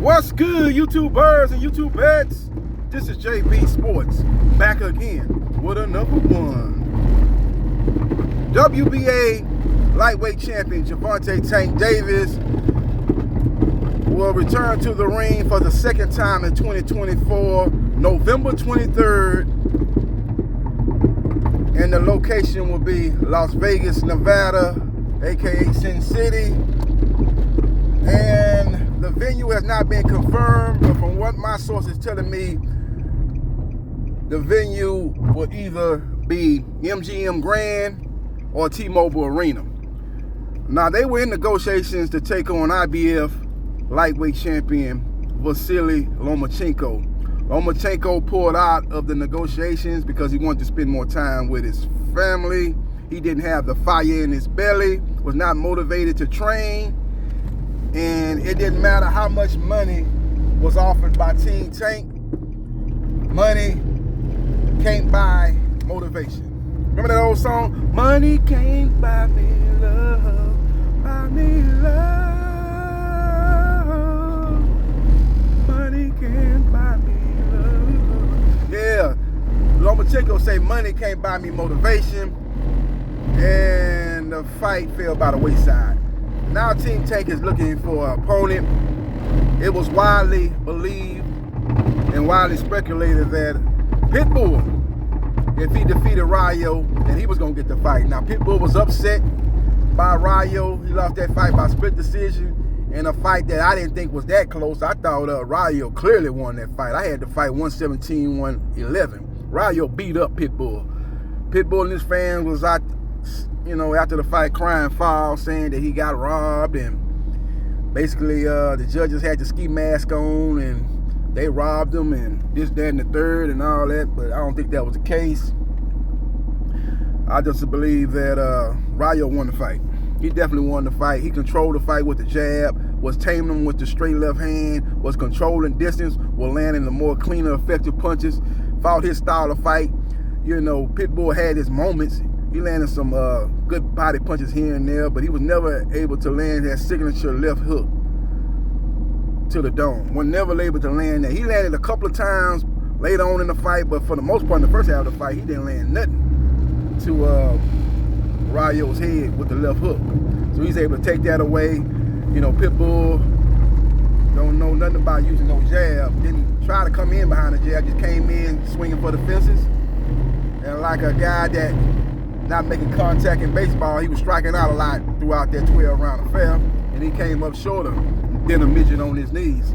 What's good, YouTubers and YouTubettes? This is JB Sports, back again with another one. WBA lightweight champion Gervonta Tank Davis will return to the ring for the second time in 2024, November 23rd. And the location will be Las Vegas, Nevada, aka Sin City. And the venue has not been confirmed, but from what my source is telling me, the venue will either be MGM Grand or T-Mobile Arena. Now, they were in negotiations to take on IBF lightweight champion Vasily Lomachenko. Lomachenko pulled out of the negotiations because he wanted to spend more time with his family. He didn't have the fire in his belly, was not motivated to train. And it didn't matter how much money was offered by Team Tank. Money can't buy motivation. Remember that old song? Money can't buy me love, buy me love. Money can't buy me love. Yeah, Lomachenko say money can't buy me motivation. And the fight fell by the wayside. Now Team Tank is looking for an opponent. It was widely believed and widely speculated that Pitbull, if he defeated Rayo, then he was going to get the fight. Now Pitbull was upset by Rayo. He lost that fight by split decision in a fight that I didn't think was that close. I thought Rayo clearly won that fight. I had the fight 117-111. Rayo beat up Pitbull. Pitbull and his fans was out, after the fight, crying foul, saying that he got robbed, and basically the judges had the ski mask on and they robbed him and this, that, and the third and all that, but I don't think that was the case. I just believe that Rayo won the fight. He definitely won the fight. He controlled the fight with the jab, was taming him with the straight left hand, was controlling distance, was landing the more cleaner, effective punches, fought his style of fight. Pitbull had his moments. He landed some good body punches here and there, but he was never able to land that signature left hook to the dome. Was never able to land that. He landed a couple of times later on in the fight, but for the most part, in the first half of the fight, he didn't land nothing to Rayo's head with the left hook. So he's able to take that away. Pitbull don't know nothing about using no jab. Didn't try to come in behind the jab, just came in swinging for the fences. And like a guy that not making contact in baseball, he was striking out a lot throughout that 12-round affair, and he came up shorter than a midget on his knees.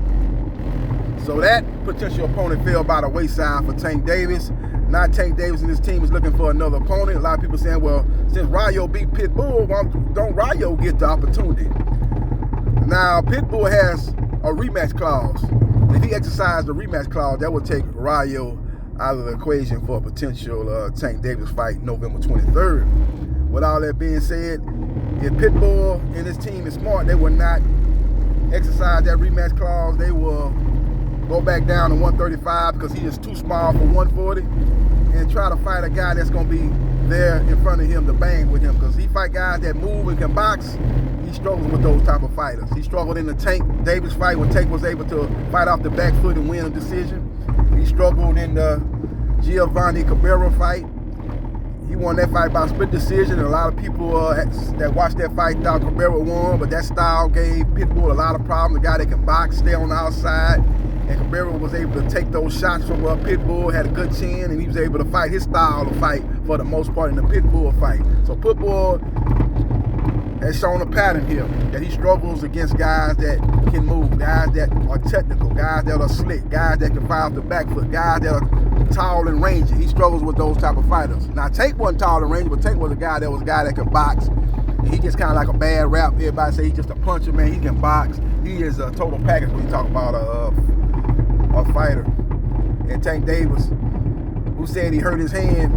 So that potential opponent fell by the wayside for Tank Davis. Now Tank Davis and his team is looking for another opponent. A lot of people saying, well, since Rayo beat Pitbull, why don't Rayo get the opportunity? Now, Pitbull has a rematch clause. If he exercised the rematch clause, that would take Rayo out of the equation for a potential Tank Davis fight November 23rd. With all that being said, if Pitbull and his team is smart, they will not exercise that rematch clause. They will go back down to 135 because he is too small for 140 and try to fight a guy that's going to be there in front of him to bang with him, because he fight guys that move and can box. He struggles with those type of fighters. He struggled in the Tank Davis fight when Tank was able to fight off the back foot and win a decision. He struggled in the Giovanni Cabrera fight. He won that fight by split decision, and a lot of people that watched that fight thought Cabrera won, but that style gave Pitbull a lot of problems. A guy that can box, stay on the outside, and Cabrera was able to take those shots from Pitbull, had a good chin, and he was able to fight his style of fight for the most part in the Pitbull fight. So Pitbull has shown a pattern here, that he struggles against guys that can move, guys that are technical, guys that are slick, guys that can fire off the back foot, guys that are tall and rangy. He struggles with those type of fighters. Now, Tank wasn't tall and rangy, but Tank was a guy that could box. And he gets kind of like a bad rap. Everybody say he's just a puncher, man. He can box. He is a total package when you talk about a fighter. And Tank Davis, who said he hurt his hand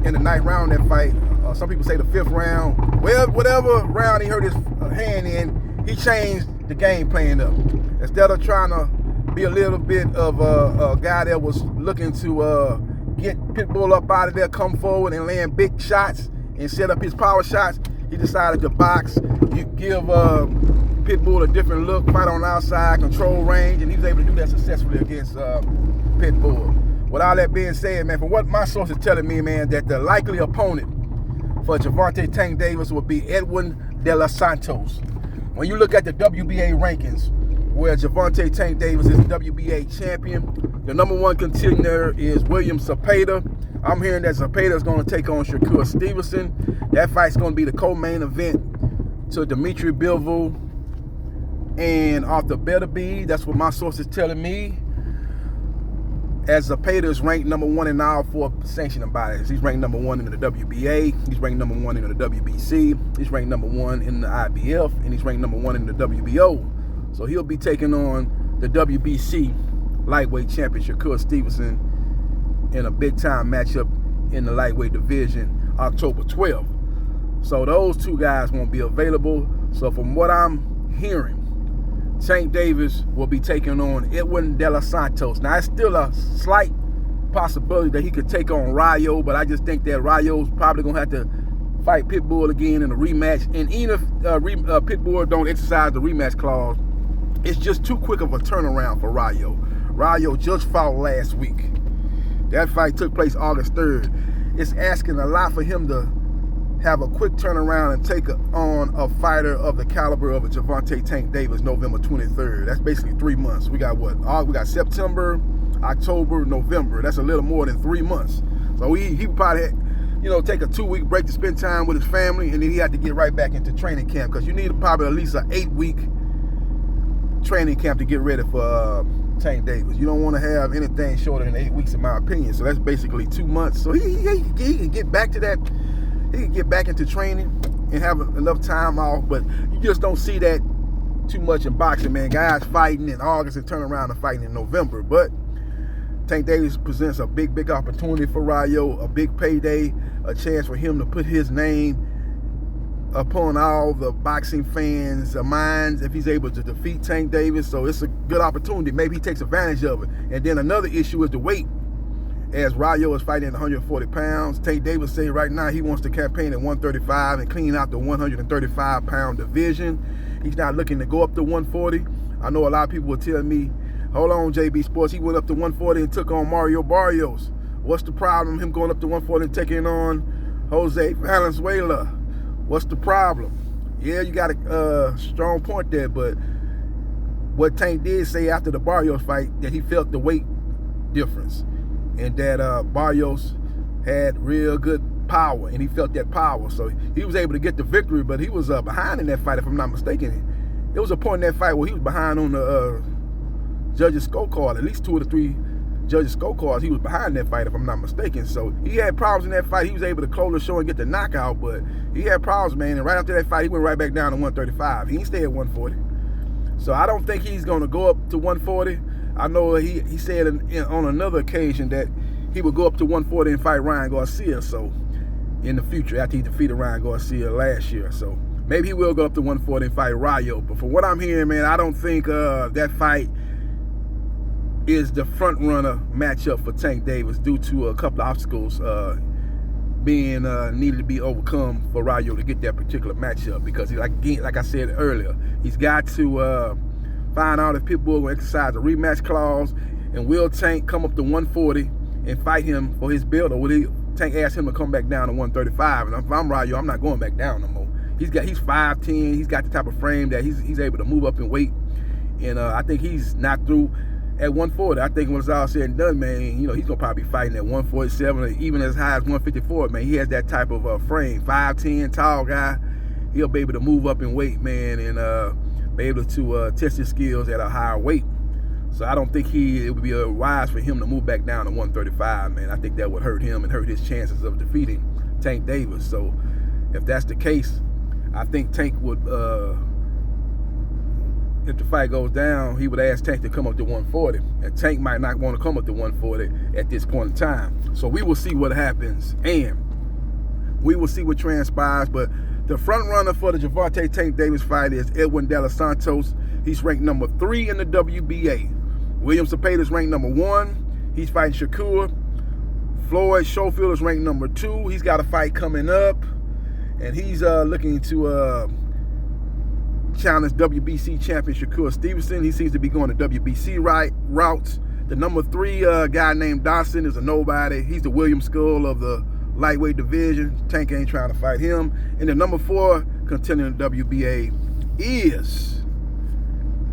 in the ninth round of that fight. Some people say the fifth round. Well, whatever round he hurt his hand in, he changed the game plan up. Instead of trying to be a little bit of a guy that was looking to get Pitbull up out of there, come forward and land big shots and set up his power shots, he decided to box. You give Pitbull a different look, fight on the outside, control range, and he was able to do that successfully against Pitbull. With all that being said, man, from what my source is telling me, man, that the likely opponent for Gervonta Tank Davis would be Edwin Delos Santos. When you look at the WBA rankings, where Gervonta Tank Davis is WBA champion, the number one contender is William Zepeda. I'm hearing that Zepeda is going to take on Shakur Stevenson. That fight's going to be the co-main event to Dimitri Bivol and Arthur Beterbiev. That's what my source is telling me. As Zepeda is ranked number one in all four sanctioning bodies. He's ranked number one in the WBA. He's ranked number one in the WBC. He's ranked number one in the IBF. And he's ranked number one in the WBO. So he'll be taking on the WBC lightweight champion, Shakur Stevenson, in a big-time matchup in the lightweight division, October 12th. So those two guys won't be available. So from what I'm hearing, Tank Davis will be taking on Edwin Delos Santos. Now, it's still a slight possibility that he could take on Rayo, but I just think that Rayo's probably going to have to fight Pitbull again in a rematch. And even if Pitbull don't exercise the rematch clause, it's just too quick of a turnaround for Rayo. Rayo just fought last week. That fight took place August 3rd. It's asking a lot for him to have a quick turnaround and take on a fighter of the caliber of a Gervonta Tank Davis November 23rd. That's basically 3 months. We got what? We got September, October, November. That's a little more than 3 months. So he probably had, take a 2-week break to spend time with his family, and then he had to get right back into training camp because you need probably at least an 8-week training camp to get ready for Tank Davis. You don't want to have anything shorter than 8 weeks, in my opinion. So that's basically 2 months. So he can get back to that. He can get back into training and have enough time off, but you just don't see that too much in boxing, man. Guys fighting in August and turn around and fighting in November. But Tank Davis presents a big opportunity for Rayo, a big payday, a chance for him to put his name upon all the boxing fans' minds if he's able to defeat Tank Davis. So it's a good opportunity. Maybe he takes advantage of it. And then another issue is the weight. As Rayo is fighting at 140 pounds, Tank Davis said right now he wants to campaign at 135 and clean out the 135-pound division. He's not looking to go up to 140. I know a lot of people will tell me, hold on, JB Sports, he went up to 140 and took on Mario Barrios. What's the problem, him going up to 140 and taking on Jose Valenzuela? What's the problem? Yeah, you got a strong point there, but what Tank did say after the Barrios fight, that he felt the weight difference. And that Barrios had real good power, and he felt that power. So he was able to get the victory, but he was behind in that fight, if I'm not mistaken. There was a point in that fight where he was behind on the judges' scorecard, at least 2 of the 3 judges' scorecards. He was behind that fight, if I'm not mistaken. So he had problems in that fight. He was able to close the show and get the knockout, but he had problems, man. And right after that fight, he went right back down to 135. He didn't stay at 140. So I don't think he's going to go up to 140. I know he said on another occasion that he would go up to 140 and fight Ryan Garcia. So in the future, after he defeated Ryan Garcia last year. So maybe he will go up to 140 and fight Rayo. But from what I'm hearing, man, I don't think that fight is the front runner matchup for Tank Davis due to a couple of obstacles being needed to be overcome for Rayo to get that particular matchup. Because like I said earlier, he's got to find out if Pitbull will exercise a rematch clause, and will Tank come up to 140 and fight him for his belt, or will Tank ask him to come back down to 135? And if I'm Rayo, I'm not going back down no more. He's 5'10", he's got the type of frame that he's able to move up in weight, and I think he's not through at 140. I think when it's all said and done, man, he's gonna probably be fighting at 147 or even as high as 154. Man, he has that type of frame, 5'10", tall guy. He'll be able to move up in weight, man, and be able to test his skills at a higher weight. So I don't think it would be wise for him to move back down to 135, man. I think that would hurt him and hurt his chances of defeating Tank Davis. So if that's the case, I think Tank would, if the fight goes down, he would ask Tank to come up to 140. And Tank might not want to come up to 140 at this point in time. So we will see what happens, and we will see what transpires. But the front runner for the Gervonta Tank Davis fight is Edwin Delos Santos. He's ranked number 3 in the WBA. William Zepeda is ranked number 1. He's fighting Shakur. Floyd Schofield is ranked number 2. He's got a fight coming up, and he's looking to challenge WBC champion Shakur Stevenson. He seems to be going the WBC route. The number 3 guy named Dawson is a nobody. He's the William Skull of the lightweight division. Tank ain't trying to fight him. And the number 4 contender in the WBA is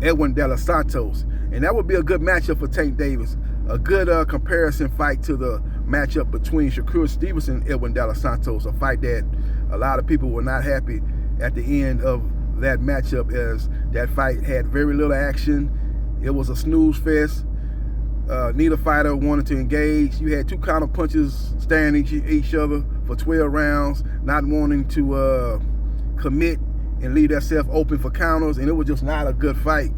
Edwin Delos Santos. And that would be a good matchup for Tank Davis. A good comparison fight to the matchup between Shakur Stevenson and Edwin Delos Santos. A fight that a lot of people were not happy at the end of that matchup, as that fight had very little action. It was a snooze fest. Neither fighter wanted to engage. You had 2 counter punches staring at each other for 12 rounds, not wanting to commit and leave themselves open for counters, and it was just not a good fight.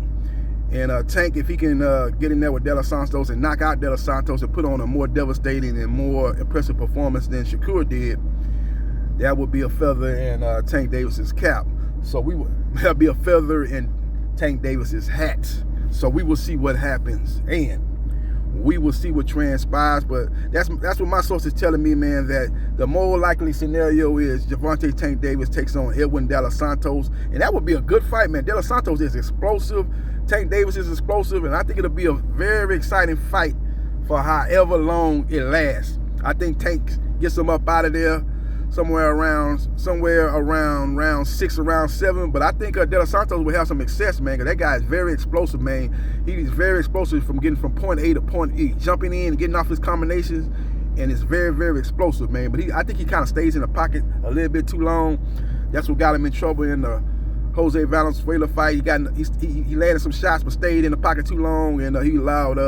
And Tank, if he can get in there with Delos Santos and knock out Delos Santos and put on a more devastating and more impressive performance than Shakur did, that would be a feather in Tank Davis's cap. So that'd be a feather in Tank Davis's hat. So we will see what happens, and we will see what transpires. But that's what my source is telling me, man, that the more likely scenario is Gervonta Tank Davis takes on Edwin Delos Santos, and that would be a good fight, man. Delos Santos is explosive. Tank Davis is explosive, and I think it'll be a very exciting fight for however long it lasts. I think Tank gets him up out of there somewhere around round 6 or round 7. But I think Delos Santos will have some success, man, because that guy is very explosive, man. He's very explosive from getting from point A to point E, jumping in and getting off his combinations, and it's very, very explosive, man. But I think he kind of stays in the pocket a little bit too long. That's what got him in trouble in the Jose Valenzuela fight. He landed some shots but stayed in the pocket too long, and he allowed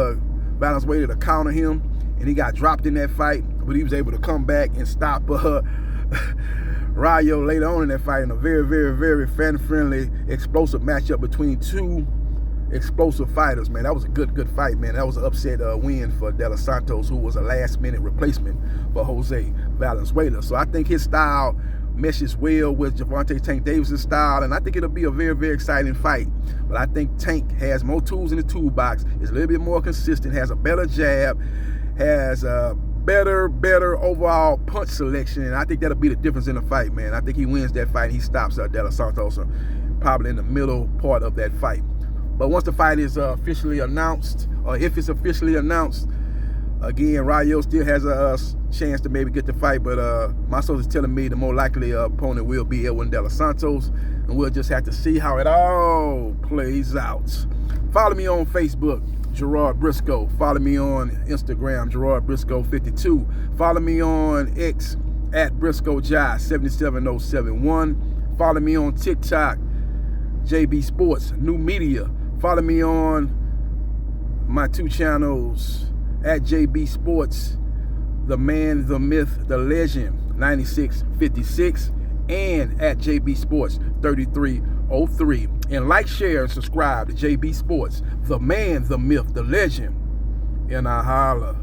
Valenzuela to counter him, and he got dropped in that fight. But he was able to come back and stop Rayo later on in that fight in a very, very, very fan-friendly, explosive matchup between 2 explosive fighters, man. That was a good fight, man. That was an upset win for Delos Santos, who was a last-minute replacement for Jose Valenzuela. So I think his style meshes well with Gervonta Tank Davis' style, and I think it'll be a very, very exciting fight. But I think Tank has more tools in the toolbox, is a little bit more consistent, has a better jab, has a better overall punch selection, and I think that'll be the difference in the fight, man. I think he wins that fight and he stops Delos Santos probably in the middle part of that fight. But once the fight is officially announced, or if it's officially announced, again, Rayo still has a chance to maybe get the fight, but my source is telling me the more likely opponent will be Edwin Delos Santos, and we'll just have to see how it all plays out. Follow me on Facebook, Gerard Briscoe. Follow me on Instagram, Gerard Briscoe 52. Follow me on X at Briscoe Jai 77071. Follow me on TikTok, JB Sports New Media. Follow me on my 2 channels at JB Sports, The Man, the Myth, the Legend 9656, and at JB Sports 3303. And like, share, and subscribe to JB Sports, The Man, the Myth, the Legend. And I holla.